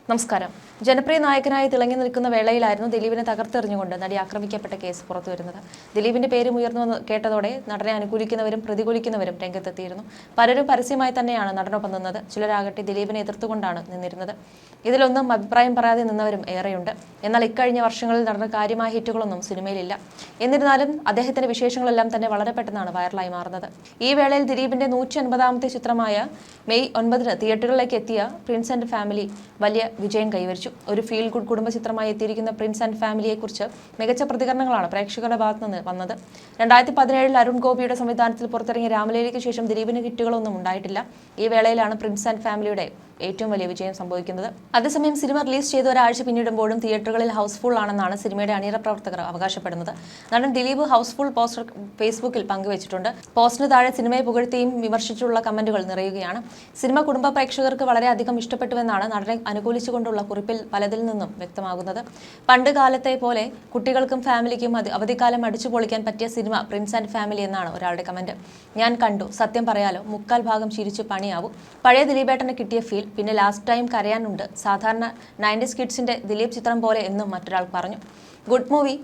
നമസ്കാരം. ജനപ്രിയ നായകനായി തിളങ്ങി നിൽക്കുന്ന വേളയിലായിരുന്നു ദിലീപിനെ തകർത്തെറിഞ്ഞുകൊണ്ട് നടി ആക്രമിക്കപ്പെട്ട കേസ് പുറത്തുവരുന്നത്. ദിലീപിന്റെ പേരും ഉയർന്നു കേട്ടതോടെ നടനെ അനുകൂലിക്കുന്നവരും പ്രതികൂലിക്കുന്നവരും രംഗത്തെത്തിയിരുന്നു. പലരും പരസ്യമായി തന്നെയാണ് നടനൊപ്പം നിന്നത്. ചിലരാകട്ടെ ദിലീപിനെ എതിർത്തുകൊണ്ടാണ് നിന്നിരുന്നത്. ഇതിലൊന്നും അഭിപ്രായം പറയാതെ നിന്നവരും ഏറെയുണ്ട്. എന്നാൽ ഇക്കഴിഞ്ഞ വർഷങ്ങളിൽ നടന്ന കാര്യമായ ഹിറ്റുകളൊന്നും സിനിമയിലില്ല. എന്നിരുന്നാലും അദ്ദേഹത്തിന്റെ വിശേഷങ്ങളെല്ലാം തന്നെ വളരെ പെട്ടെന്നാണ് വൈറലായി മാറുന്നത്. ഈ വേളയിൽ ദിലീപിന്റെ 150ാമത്തെ ചിത്രമായ മെയ് 9 തിയേറ്ററുകളിലേക്ക് എത്തിയ പ്രിൻസ് ആൻഡ് ഫാമിലി വലിയ വിജയം കൈവരിച്ചു. ഒരു ഫീൽ ഗുഡ് കുടുംബ ചിത്രമായി എത്തിയിരിക്കുന്ന പ്രിൻസ് ആൻഡ് ഫാമിലിയെക്കുറിച്ച് മികച്ച പ്രതികരണങ്ങളാണ് പ്രേക്ഷകരുടെ ഭാഗത്തുനിന്ന് വന്നത്. 2017 അരുൺ ഗോപിയുടെ സംവിധാനത്തിൽ പുറത്തിറങ്ങിയ രാമലീലയ്ക്ക് ശേഷം ദിലീപിന് ഹിറ്റുകളൊന്നും ഉണ്ടായിട്ടില്ല. ഈ വേളയിലാണ് പ്രിൻസ് ആൻഡ് ഫാമിലിയുടെ ഏറ്റവും വലിയ വിജയം സംഭവിക്കുന്നത്. അതേസമയം സിനിമ റിലീസ് ചെയ്ത ഒരാഴ്ച പിന്നിടുമ്പോഴും തിയേറ്ററുകളിൽ ഹൗസ്ഫുൾ ആണെന്നാണ് സിനിമയുടെ അണിയറ പ്രവർത്തകർ അവകാശപ്പെടുന്നത്. നടൻ ദിലീപ് ഹൗസ്ഫുൾ പോസ്റ്റർ ഫേസ്ബുക്കിൽ പങ്കുവച്ചിട്ടുണ്ട്. പോസ്റ്റിന് താഴെ സിനിമയെ പുകഴ്ത്തിയും വിമർശിച്ചുള്ള കമന്റുകൾ നിറയുകയാണ്. സിനിമ കുടുംബ പ്രേക്ഷകർക്ക് വളരെയധികം ഇഷ്ടപ്പെട്ടുവെന്നാണ് നടനെ അനുകൂലിച്ചുകൊണ്ടുള്ള കുറിപ്പിൽ പലതിൽ നിന്നും വ്യക്തമാകുന്നത്. പണ്ട് കാലത്തെ പോലെ കുട്ടികൾക്കും ഫാമിലിക്കും അവധിക്കാലം അടിച്ചു പൊളിക്കാൻ പറ്റിയ സിനിമ പ്രിൻസ് ആൻഡ് ഫാമിലി എന്നാണ് ഒരാളുടെ കമന്റ്. ഞാൻ കണ്ടു, സത്യം പറയാലോ 3/4 ഭാഗം ചിരിച്ചു പണിയാവും. പഴയ ദിലീപേട്ടന് കിട്ടിയ ഫീൽ, പിന്നെ ലാസ്റ്റ് ടൈം കരയാനുണ്ട്. സാധാരണ 90s കിഡ്സിന്റെ ദിലീപ് ചിത്രം പോലെ എന്നും മറ്റൊരാൾ പറഞ്ഞു. Good movie.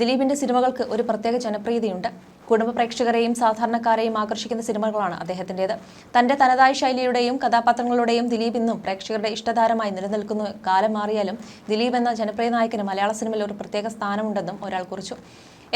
ദിലീപിന്റെ സിനിമകൾക്ക് ഒരു പ്രത്യേക ജനപ്രീതിയുണ്ട്. കുടുംബ പ്രേക്ഷകരെയും സാധാരണക്കാരെയും ആകർഷിക്കുന്ന സിനിമകളാണ് അദ്ദേഹത്തിൻ്റെത്. തന്റെ തനതായ ശൈലിയുടെയും കഥാപാത്രങ്ങളുടെയും ദിലീപ് ഇന്നും പ്രേക്ഷകരുടെ ഇഷ്ടതാരമായി നിലനിൽക്കുന്ന കാലം മാറിയാലും ദിലീപ് എന്ന ജനപ്രിയ നായകന് മലയാള സിനിമയിൽ ഒരു പ്രത്യേക സ്ഥാനമുണ്ടെന്നും ഒരാൾ കുറിച്ചു.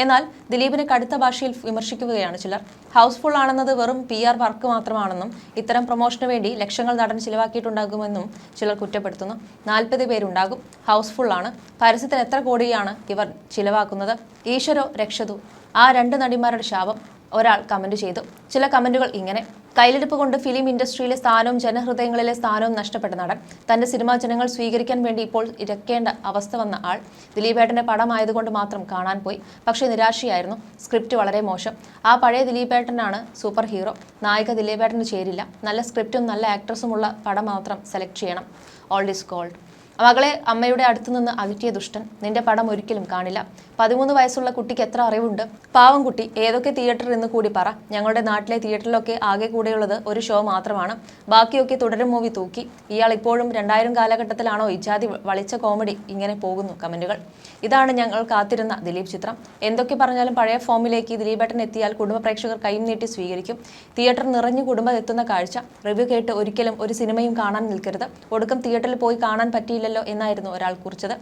എന്നാൽ ദിലീപിനെ കടുത്ത ഭാഷയിൽ വിമർശിക്കുകയാണ് ചിലർ. ഹൗസ്ഫുൾ ആണെന്നത് വെറും PR വർക്ക് മാത്രമാണെന്നും ഇത്തരം പ്രൊമോഷന് വേണ്ടി ലക്ഷങ്ങൾ നടൻ ചിലവാക്കിയിട്ടുണ്ടാകുമെന്നും ചിലർ കുറ്റപ്പെടുത്തുന്നു. 40 പേരുണ്ടാകും. ഹൗസ്ഫുൾ ആണ്. പരസ്യത്തിന് എത്ര കോടിയാണ് ഇവർ ചിലവാക്കുന്നത്? ഈശ്വരോ രക്ഷതു. ആ 2 നടിമാരുടെ ശാപം, ഒരാൾ കമന്റ് ചെയ്തു. ചില കമന്റുകൾ ഇങ്ങനെ: കയ്യിലിരിപ്പ് കൊണ്ട് ഫിലിം ഇൻഡസ്ട്രിയിലെ സ്ഥാനവും ജനഹൃദയങ്ങളിലെ സ്ഥാനവും നഷ്ടപ്പെട്ട നടൻ. തന്റെ സിനിമ ജനങ്ങൾ സ്വീകരിക്കാൻ വേണ്ടി ഇപ്പോൾ ഇരക്കേണ്ട അവസ്ഥ വന്ന ആൾ. ദിലീപേട്ടന്റെ പടമായതുകൊണ്ട് മാത്രം കാണാൻ പോയി, പക്ഷേ നിരാശയായിരുന്നു. സ്ക്രിപ്റ്റ് വളരെ മോശം. ആ പഴയ ദിലീപേട്ടനാണ് സൂപ്പർ ഹീറോ. നായിക ദിലീപേട്ടന് ചേരില്ല. നല്ല സ്ക്രിപ്റ്റും നല്ല ആക്ട്രസുമുള്ള പടം മാത്രം സെലക്ട് ചെയ്യണം. All is gold. മകളെ അമ്മയുടെ അടുത്തു നിന്ന് അകറ്റിയ ദുഷ്ടൻ. നിന്റെ പടം ഒരിക്കലും കാണില്ല. 13 വയസ്സുള്ള കുട്ടിക്ക് എത്ര അറിവുണ്ട്? പാവം കുട്ടി. ഏതൊക്കെ തിയേറ്റർ എന്ന് കൂടി പറ. ഞങ്ങളുടെ നാട്ടിലെ തിയേറ്ററിലൊക്കെ ആകെ കൂടെയുള്ളത് ഒരു ഷോ മാത്രമാണ്. ബാക്കിയൊക്കെ തുടരും മൂവി തൂക്കി. ഇയാൾ ഇപ്പോഴും 2000 കാലഘട്ടത്തിലാണോ? ഇജാതി വളിച്ച കോമഡി. ഇങ്ങനെ പോകുന്നു കമന്റുകൾ. ഇതാണ് ഞങ്ങൾ കാത്തിരുന്ന ദിലീപ് ചിത്രം. എന്തൊക്കെ പറഞ്ഞാലും പഴയ ഫോമിലേക്ക് ദിലീപേട്ടൻ എത്തിയാൽ കുടുംബ പ്രേക്ഷകർ കൈയും നീട്ടി സ്വീകരിക്കും. തിയേറ്റർ നിറഞ്ഞു കുടുംബം എത്തുന്ന കാഴ്ച. റിവ്യൂ കേട്ട് ഒരിക്കലും ഒരു സിനിമയും കാണാൻ നിൽക്കരുത്. ഒടുക്കം തിയേറ്ററിൽ പോയി കാണാൻ പറ്റിയില്ലല്ലോ എന്നായിരുന്നു ഒരാൾ കുറിച്ചത്.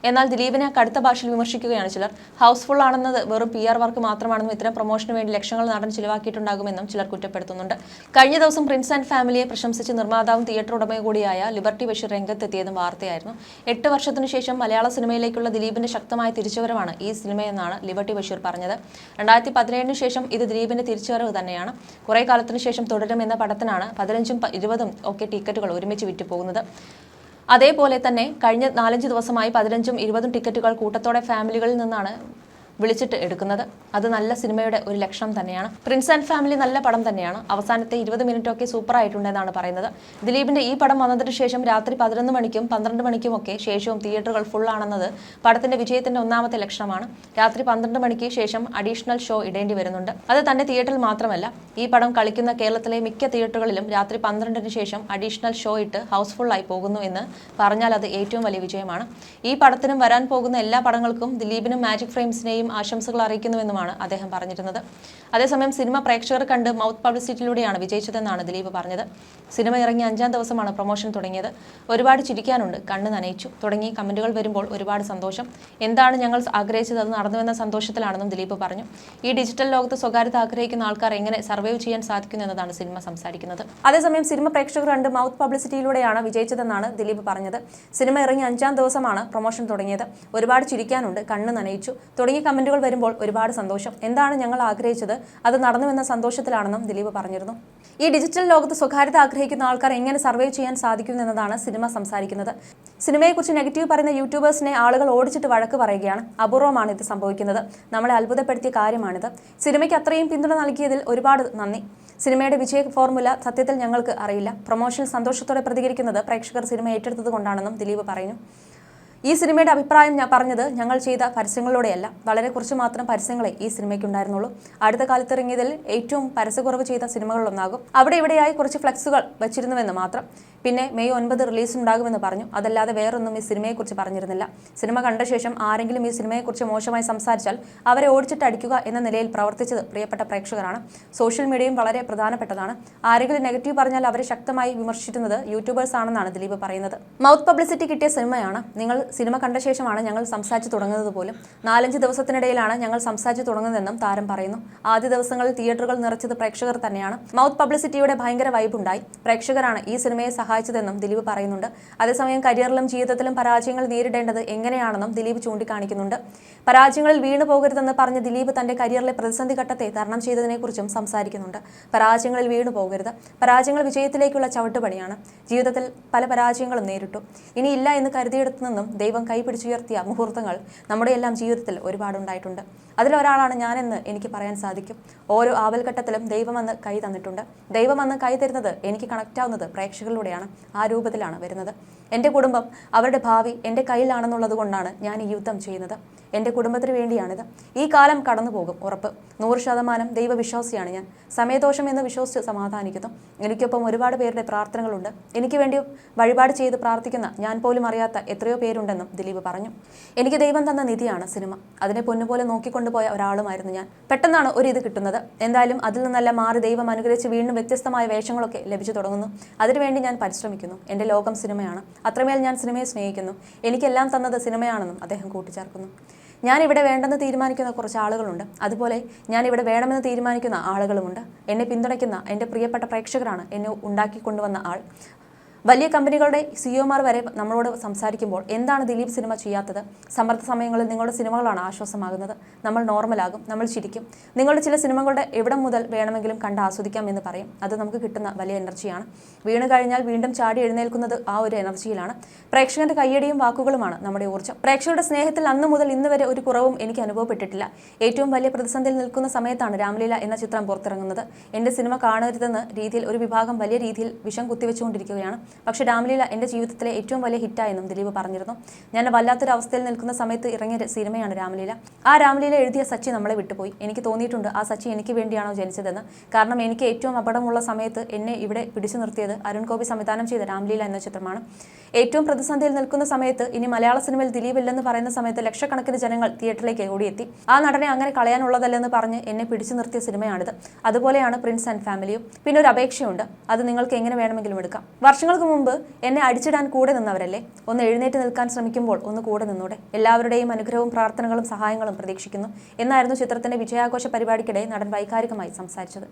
എന്നാൽ ദിലീപിനെ കടുത്ത ഭാഷയിൽ വിമർശിക്കുകയാണ് ചിലർ. ഹൗസ്ഫുൾ ആണെന്നത് വെറും PR വർക്ക് മാത്രമാണെന്നും ഇത്തരം പ്രൊമോഷന് വേണ്ടി ലക്ഷങ്ങൾ നടൻ ചിലവാക്കിയിട്ടുണ്ടാകുമെന്നും ചിലർ കുറ്റപ്പെടുത്തുന്നുണ്ട്. കഴിഞ്ഞ ദിവസം പ്രിൻസ് ആൻഡ് ഫാമിലിയെ പ്രശംസിച്ച് നിർമ്മാതാവും തിയേറ്റർ ഉടമയും കൂടിയായ ലിബർട്ടി ബഷീർ രംഗത്തെത്തിയതും വാർത്തയായിരുന്നു. 8 വർഷത്തിനു ശേഷം മലയാള സിനിമയിലേക്കുള്ള ദിലീപിന്റെ ശക്തമായ തിരിച്ചുവരവാണ് ഈ സിനിമയെന്നാണ് ലിബർട്ടി ബഷീർ പറഞ്ഞത്. 2017 ശേഷം ഇത് ദിലീപിന്റെ തിരിച്ചുവരവ് തന്നെയാണ്. കുറെ കാലത്തിനു ശേഷം തുടരും എന്ന പടത്തിനാണ് 15ഉം 20ഉം ഒക്കെ ടിക്കറ്റുകൾ ഒരുമിച്ച് വിറ്റുപോകുന്നത്. അതേപോലെ തന്നെ കഴിഞ്ഞ 4-5 ദിവസമായി 15ഉം 20ഉം ടിക്കറ്റുകൾ കൂട്ടത്തോടെ ഫാമിലികളിൽ നിന്നാണ് വിളിച്ചിട്ട് എടുക്കുന്നത്. അത് നല്ല സിനിമയുടെ ഒരു ലക്ഷണം തന്നെയാണ്. പ്രിൻസ് ആൻഡ് ഫാമിലി നല്ല പടം തന്നെയാണ്. അവസാനത്തെ 20 മിനിറ്റൊക്കെ സൂപ്പർ ആയിട്ടുണ്ടെന്നാണ് പറയുന്നത്. ദിലീപിന്റെ ഈ പടം വന്നതിന് ശേഷം രാത്രി 11 മണിക്കും 12 മണിക്കും ഒക്കെ ശേഷവും തിയേറ്ററുകൾ ഫുൾ ആണെന്നത് പടത്തിന്റെ വിജയത്തിന്റെ ഒന്നാമത്തെ ലക്ഷണമാണ്. രാത്രി 12 മണിക്ക് ശേഷം അഡീഷണൽ ഷോ ഇടേണ്ടി വരുന്നുണ്ട്. അത് തന്നെ തിയേറ്ററിൽ മാത്രമല്ല, ഈ പടം കളിക്കുന്ന കേരളത്തിലെ മിക്ക തിയേറ്ററുകളിലും രാത്രി 12ന് ശേഷം അഡീഷണൽ ഷോ ഇട്ട് ഹൗസ്ഫുൾ ആയി പോകുന്നു എന്ന് പറഞ്ഞാൽ അത് ഏറ്റവും വലിയ വിജയമാണ്. ഈ പടത്തിനും വരാൻ പോകുന്ന എല്ലാ പടങ്ങൾക്കും ദിലീപിനും മാജിക് ഫ്രെയിംസിനെയും ആശംസകൾ അറിയിക്കുന്നുവെന്നുമാണ് അദ്ദേഹം പറഞ്ഞിരുന്നത്. അതേസമയം സിനിമ പ്രേക്ഷകർ കണ്ട് മൗത്ത് പബ്ലിസിറ്റിയിലൂടെയാണ് വിജയിച്ചതെന്നാണ് ദിലീപ് പറഞ്ഞത്. സിനിമ ഇറങ്ങി 5ാം ദിവസമാണ് പ്രൊമോഷൻ തുടങ്ങിയത്. ഒരുപാട് ചിരിക്കാനുണ്ട്, കണ്ണ് നനയിച്ചു തുടങ്ങി കമന്റുകൾ വരുമ്പോൾ ഒരുപാട് സന്തോഷം. എന്താണ് ഞങ്ങൾ ആഗ്രഹിച്ചത് അത് നടന്നുവെന്ന സന്തോഷത്തിലാണെന്നും ദിലീപ് പറഞ്ഞു. ഈ ഡിജിറ്റൽ ലോകത്ത് സ്വകാര്യത ആഗ്രഹിക്കുന്ന ആൾക്കാർ എങ്ങനെ സർവൈവ് ചെയ്യാൻ സാധിക്കുന്നു എന്നതാണ് സിനിമ സംസാരിക്കുന്നത്. അതേസമയം സിനിമ പ്രേക്ഷകർ കണ്ട് മൗത്ത് പബ്ലിസിറ്റിയിലൂടെയാണ് വിജയിച്ചതെന്നാണ് ദിലീപ് പറഞ്ഞത്. സിനിമ ഇറങ്ങി 5ാം ദിവസമാണ് പ്രൊമോഷൻ തുടങ്ങിയത്. ഒരുപാട് ചിരിക്കാനുണ്ട്, കണ്ണ് നനയിച്ചു തുടങ്ങി കമന്റുകൾ വരുമ്പോൾ ഒരുപാട് സന്തോഷം. എന്താണ് ഞങ്ങൾ ആഗ്രഹിച്ചത് അത് നടന്നുവെന്ന സന്തോഷത്തിലാണെന്നും ദിലീപ് പറഞ്ഞിരുന്നു. ഈ ഡിജിറ്റൽ ലോകത്ത് സ്വകാര്യത ആഗ്രഹിക്കുന്ന ആൾക്കാർ എങ്ങനെ സർവൈവ് ചെയ്യാൻ സാധിക്കുന്നു എന്നതാണ് സിനിമ സംസാരിക്കുന്നത്. സിനിമയെക്കുറിച്ച് നെഗറ്റീവ് പറയുന്ന യൂട്യൂബേഴ്സിനെ ആളുകൾ ഓടിച്ചിട്ട് വഴക്ക് പറയുകയാണ്. അപൂർവമാണ് ഇത് സംഭവിക്കുന്നത്. നമ്മളെ അത്ഭുതപ്പെടുത്തിയ കാര്യമാണിത്. സിനിമയ്ക്ക് അത്രയും പിന്തുണ നൽകിയതിൽ ഒരുപാട് നന്ദി. സിനിമയുടെ വിജയ ഫോർമുല സത്യത്തിൽ ഞങ്ങൾക്ക് അറിയില്ല. പ്രൊമോഷനിൽ സന്തോഷത്തോടെ പ്രതികരിക്കുന്നത് പ്രേക്ഷകർ സിനിമ ഏറ്റെടുത്തത് കൊണ്ടാണെന്നും ദിലീപ് പറയുന്നു. ഈ സിനിമയുടെ അഭിപ്രായം ഞാൻ പറഞ്ഞത് ഞങ്ങൾ ചെയ്ത പരസ്യങ്ങളിലൂടെയല്ല. വളരെ കുറച്ച് മാത്രം പരസ്യങ്ങളെ ഈ സിനിമയ്ക്കുണ്ടായിരുന്നുള്ളൂ. അടുത്ത കാലത്ത് ഇറങ്ങിയതിൽ ഏറ്റവും പരസ്യക്കുറവ് ചെയ്ത സിനിമകളിലൊന്നാകും. അവിടെ ഇവിടെയായി കുറച്ച് ഫ്ലെക്സുകൾ വെച്ചിരുന്നുവെന്ന് മാത്രം. പിന്നെ മെയ് 9 റിലീസ് ഉണ്ടാകുമെന്ന് പറഞ്ഞു. അതല്ലാതെ വേറൊന്നും ഈ സിനിമയെക്കുറിച്ച് പറഞ്ഞിരുന്നില്ല. സിനിമ കണ്ട ശേഷം ആരെങ്കിലും ഈ സിനിമയെക്കുറിച്ച് മോശമായി സംസാരിച്ചാൽ അവരെ ഓടിച്ചിട്ട് അടിക്കുക എന്ന നിലയിൽ പ്രവർത്തിച്ചത് പ്രിയപ്പെട്ട പ്രേക്ഷകരാണ്. സോഷ്യൽ മീഡിയയും വളരെ പ്രധാനപ്പെട്ടതാണ്. ആരെങ്കിലും നെഗറ്റീവ് പറഞ്ഞാൽ അവരെ ശക്തമായി വിമർശിക്കുന്നത് യൂട്യൂബേഴ്സ് ആണെന്നാണ് ദിലീപ് പറയുന്നത്. മൗത്ത് പബ്ലിസിറ്റി കിട്ടിയ സിനിമയാണ്. നിങ്ങൾ സിനിമ കണ്ട ശേഷമാണ് ഞങ്ങൾ സംസാരിച്ചു തുടങ്ങുന്നത് പോലും. 4-5 ദിവസത്തിനിടയിലാണ് ഞങ്ങൾ സംസാരിച്ചു തുടങ്ങുന്നതെന്നും താരം പറയുന്നു. ആദ്യ ദിവസങ്ങളിൽ തിയേറ്ററുകൾ നിറച്ചത് പ്രേക്ഷകർ തന്നെയാണ്. മൗത്ത് പബ്ലിസിറ്റിയുടെ ഭയങ്കര വൈബുണ്ടായി. പ്രേക്ഷകരാണ് ഈ സിനിമയെ സഹായിച്ചതെന്നും ദിലീപ് പറയുന്നുണ്ട്. അതേസമയം കരിയറിലും ജീവിതത്തിലും പരാജയങ്ങൾ നേരിടേണ്ടത് എങ്ങനെയാണെന്നും ദിലീപ് ചൂണ്ടിക്കാണിക്കുന്നുണ്ട്. പരാജയങ്ങളിൽ വീണു പോകരുതെന്ന് പറഞ്ഞ ദിലീപ് തന്റെ കരിയറിലെ പ്രതിസന്ധി ഘട്ടത്തെ തരണം ചെയ്തതിനെക്കുറിച്ചും സംസാരിക്കുന്നുണ്ട്. പരാജയങ്ങളിൽ വീണു പോകരുത്. പരാജയങ്ങൾ വിജയത്തിലേക്കുള്ള ചവിട്ടുപടിയാണ്. ജീവിതത്തിൽ പല പരാജയങ്ങളും നേരിട്ടു. ഇനിയില്ല എന്ന് കരുതിയെടുത്തു നിന്നും ദൈവം കൈപിടിച്ചുയർത്തിയ മുഹൂർത്തങ്ങൾ നമ്മുടെ എല്ലാം ജീവിതത്തിൽ ഒരുപാടുണ്ടായിട്ടുണ്ട്. അതിലൊരാളാണ് ഞാനെന്ന് എനിക്ക് പറയാൻ സാധിക്കും. ഓരോ ആവൽഘട്ടത്തിലും ദൈവമെന്ന് കൈ തന്നിട്ടുണ്ട്. ദൈവമെന്ന് കൈ തരുന്നത് എനിക്ക് കണക്റ്റാവുന്നത് പ്രേക്ഷകരിലൂടെയാണ്. ആ രൂപത്തിലാണ് വരുന്നത്. എൻ്റെ കുടുംബം, അവരുടെ ഭാവി എൻ്റെ കയ്യിലാണെന്നുള്ളത് കൊണ്ടാണ് ഞാൻ ഈ യുദ്ധം ചെയ്യുന്നത്. എൻ്റെ കുടുംബത്തിന് വേണ്ടിയാണിത്. ഈ കാലം കടന്നു പോകും, ഉറപ്പ്. 100% ദൈവവിശ്വാസിയാണ് ഞാൻ. സമയദോഷം എന്ന് വിശ്വസിച്ച് സമാധാനിക്കുന്നു. എനിക്കൊപ്പം ഒരുപാട് പേരുടെ പ്രാർത്ഥനകളുണ്ട്. എനിക്ക് വേണ്ടി വഴിപാട് ചെയ്ത് പ്രാർത്ഥിക്കുന്ന ഞാൻ പോലും അറിയാത്ത എത്രയോ പേരുണ്ടെന്നും ദിലീപ് പറഞ്ഞു. എനിക്ക് ദൈവം തന്ന നിധിയാണ് സിനിമ. അതിനെ പൊന്നുപോലെ നോക്കിക്കൊണ്ടുപോയ ഒരാളുമായിരുന്നു ഞാൻ. പെട്ടെന്നാണ് ഒരു ഇത് കിട്ടുന്നത്. എന്തായാലും അതിൽ നിന്നെല്ലാം മാറി ദൈവം അനുഗ്രഹിച്ച് വീണ്ടും വ്യത്യസ്തമായ വേഷങ്ങളൊക്കെ ലഭിച്ചു തുടങ്ങുന്നു. അതിനുവേണ്ടി ഞാൻ പരിശ്രമിക്കുന്നു. എൻ്റെ ലോകം സിനിമയാണ്. അത്രമേൽ ഞാൻ സിനിമയെ സ്നേഹിക്കുന്നു. എനിക്കെല്ലാം തന്നത് സിനിമയാണെന്നും അദ്ദേഹം കൂട്ടിച്ചേർക്കുന്നു. ഞാൻ ഇവിടെ വേണ്ടെന്ന് തീരുമാനിക്കുന്ന കുറച്ച് ആളുകളുണ്ട്. അതുപോലെ ഞാൻ ഇവിടെ വേണമെന്ന് തീരുമാനിക്കുന്ന ആളുകളുമുണ്ട്. എന്നെ പിന്തുണയ്ക്കുന്ന എൻ്റെ പ്രിയപ്പെട്ട പ്രേക്ഷകരാണ് എന്നെ ഉണ്ടാക്കിക്കൊണ്ടുവന്ന ആൾ. വലിയ കമ്പനികളുടെ സിഇഒമാർ വരെ നമ്മളോട് സംസാരിക്കുമ്പോൾ എന്താണ് ദിലീപ് സിനിമ ചെയ്യാത്തത്? സമ്മർദ്ദ സമയങ്ങളിൽ നിങ്ങളുടെ സിനിമകളാണ് ആശ്വാസമാകുന്നത്. നമ്മൾ നോർമലാകും, നമ്മൾ ചിരിക്കും. നിങ്ങളുടെ ചില സിനിമകളുടെ എവിടം മുതൽ വേണമെങ്കിലും കണ്ട് ആസ്വദിക്കാം എന്ന് പറയും. അത് നമുക്ക് കിട്ടുന്ന വലിയ എനർജിയാണ്. വീണ് കഴിഞ്ഞാൽ വീണ്ടും ചാടി എഴുന്നേൽക്കുന്നത് ആ ഒരു എനർജിയിലാണ്. പ്രേക്ഷകന്റെ കയ്യടിയും വാക്കുകളുമാണ് നമ്മുടെ ഊർജ്ജം. പ്രേക്ഷകരുടെ സ്നേഹത്തിൽ അന്ന് മുതൽ ഇന്ന് വരെ ഒരു കുറവും എനിക്ക് അനുഭവപ്പെട്ടിട്ടില്ല. ഏറ്റവും വലിയ പ്രതിസന്ധിയിൽ നിൽക്കുന്ന സമയത്താണ് രാംലീല എന്ന ചിത്രം പുറത്തിറങ്ങുന്നത്. എൻ്റെ സിനിമ കാണരുതെന്ന രീതിയിൽ ഒരു വിഭാഗം വലിയ രീതിയിൽ വിഷം കുത്തിവെച്ചുകൊണ്ടിരിക്കുകയാണ്. പക്ഷേ രാംലീല എൻ്റെ ജീവിതത്തിലെ ഏറ്റവും വലിയ ഹിറ്റായെന്നും ദിലീപ് പറഞ്ഞിരുന്നു. ഞാൻ വല്ലാത്തൊരു അവസ്ഥയിൽ നിൽക്കുന്ന സമയത്ത് ഇറങ്ങിയ സിനിമയാണ് രാംലീല. ആ രാംലീല എഴുതിയ സച്ചി നമ്മളെ വിട്ടുപോയി. എനിക്ക് തോന്നിയിട്ടുണ്ട് ആ സച്ചി എനിക്ക് വേണ്ടിയാണോ ജനിച്ചതെന്ന്. കാരണം എനിക്ക് ഏറ്റവും അപകടമുള്ള സമയത്ത് എന്നെ ഇവിടെ പിടിച്ചു നിർത്തിയത് അരുൺ ഗോപി സംവിധാനം ചെയ്ത രാംലീല എന്ന ചിത്രമാണ്. ഏറ്റവും പ്രതിസന്ധിയിൽ നിൽക്കുന്ന സമയത്ത് ഇനി മലയാള സിനിമയിൽ ദിലീപ് ഇല്ലെന്ന് പറയുന്ന സമയത്ത് ലക്ഷക്കണക്കിന് ജനങ്ങൾ തിയേറ്ററിലേക്ക് ഓടിയെത്തി. ആ നടനെ അങ്ങനെ കളയാനുള്ളതല്ലെന്ന് പറഞ്ഞ് എന്നെ പിടിച്ചു നിർത്തിയ സിനിമയാണിത്. അതുപോലെയാണ് പ്രിൻസ് ആൻഡ് ഫാമിലിയും. പിന്നെ ഒരു അപേക്ഷയുണ്ട്. അത് നിങ്ങൾക്ക് എങ്ങനെ വേണമെങ്കിലും എടുക്കാം. വർഷങ്ങൾക്ക് മുമ്പ് എന്നെ അടിച്ചിടാൻ കൂടെ നിന്നവരല്ലേ? ഒന്ന് എഴുന്നേറ്റ് നിൽക്കാൻ ശ്രമിക്കുമ്പോൾ ഒന്ന് കൂടെ നിന്നൂടെ? എല്ലാവരുടെയും അനുഗ്രഹവും പ്രാർത്ഥനകളും സഹായങ്ങളും പ്രതീക്ഷിക്കുന്നു എന്നായിരുന്നു ചിത്രത്തിന്റെ വിജയാഘോഷ പരിപാടിക്കിടെ നടൻ വൈകാരികമായി സംസാരിച്ചത്.